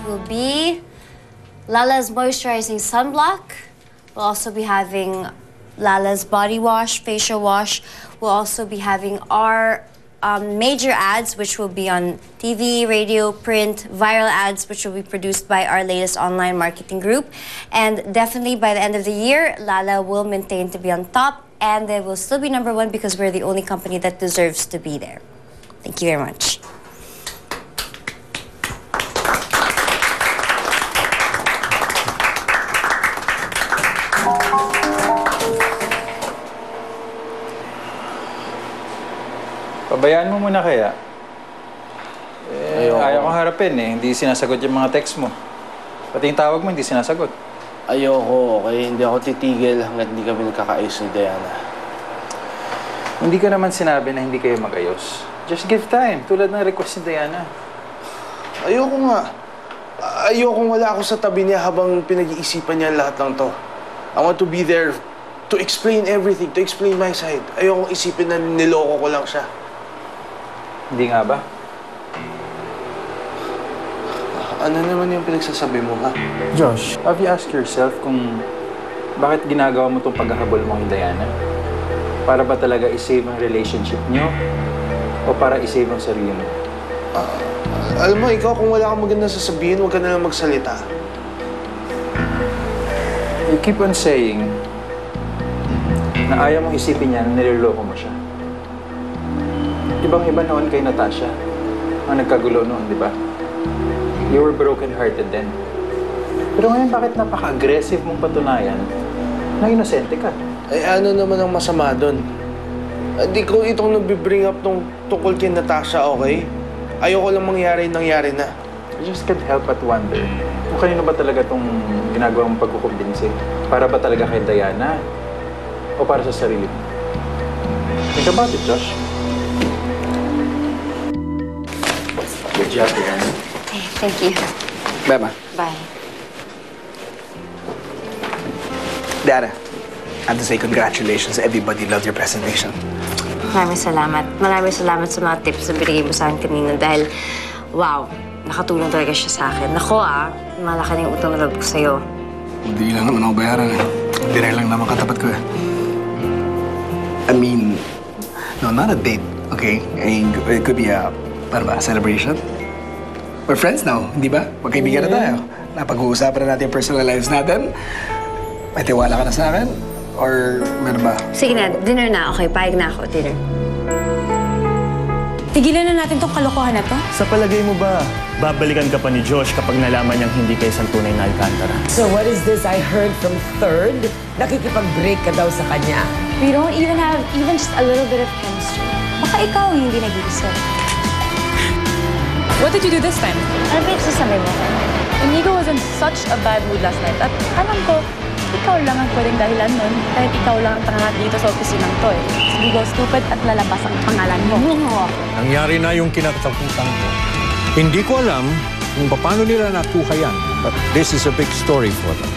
will be Lala's Moisturizing Sunblock. We'll also be having Lala's Body Wash, Facial Wash. We'll also be having our major ads, which will be on TV, radio, print, viral ads, which will be produced by our latest online marketing group. And definitely by the end of the year, Lala will maintain to be on top, and they will still be #1 because we're the only company that deserves to be there. Thank you very much. Pabayaan mo muna kaya. Ayaw kong harapin eh. Hindi sinasagot yung mga text mo. Pati yung tawag mo, hindi sinasagot. Ayoko, okay? Hindi ako titigil hanggat hindi kami nagkakaayos ni Diana. Hindi ko naman sinabi na hindi kayo mag-ayos. Just give time, tulad ng request ni Diana. Ayoko nga. Ayokong wala ako sa tabi niya habang pinag-iisipan niya lahat ng to. I want to be there to explain everything, to explain my side. Ayokong isipin na niloko ko lang siya. Hindi nga ba? Ano naman yung pinagsasabi mo, ha? Josh, have you asked yourself kung bakit ginagawa mo itong paghahabol mo kay Diana? Para ba talaga i-save ang relationship niyo? O para i-save ang sarili mo? Alam mo, ikaw kung wala kang magandang sasabihin, huwag ka na lang magsalita. You keep on saying na ayaw mong isipin niya na niloloko mo siya. Ibang-iba noon kay Natasha ang nagkagulo noon, di ba? You were broken-hearted then. Pero ngayon, bakit napaka-aggressive mong patunayan na inosente ka? Eh, ano naman ang masama doon? Di ko itong nabibring up tungkol kay Natasha, okay? Ayoko lang nangyari na. I just can't help but wonder kung kanino ba talaga itong ginagawa mong pagkukumbinsin? Para ba talaga kay Diana? O para sa sarili mo? Think about it, Josh. Good job, Diana. Okay, thank you. Bye, Ma. Bye. Diana, I have to say congratulations. Everybody loved your presentation. Maraming salamat. Maraming salamat sa mga tips na binigay mo sa akin kanina dahil, wow, nakatulong talaga siya sa akin. Nako malaki na yung utang na loob ko sa'yo. Hindi lang naman ako bayaran eh. Hindi rin lang naman katapat ko eh. I mean, no, not a date, okay? I mean, it could be a, celebration. We're friends now, hindi ba? Magkaibigan na tayo. Napag-uusapan na natin yung personal lives natin. May tiwala ka na sa akin? Or meron ba? Sige na, dinner na. Okay, payag na ako. Dinner. Tigilan na natin tong kalokohan na to. Sa palagay mo ba, babalikan ka pa ni Josh kapag nalaman niyang hindi kayo isang tunay na Alcantara? So what is this I heard from Third? Nakikipag-break ka daw sa kanya. We don't even have just a little bit of chemistry. Baka ikaw ang hindi nag-iisip. What did you do this time? Ano ba yung sasabi mo? Inigo was in such a bad mood last night at alam ko, ikaw lang ang pwedeng dahilan nun dahil ikaw lang ang tangat dito sa opisinang to eh. Inigo stupid at lalabas ang pangalan mo. Nangyari na yung kinatakutan ko. Hindi ko alam kung paano nila nakuha yan, but this is a big story for them.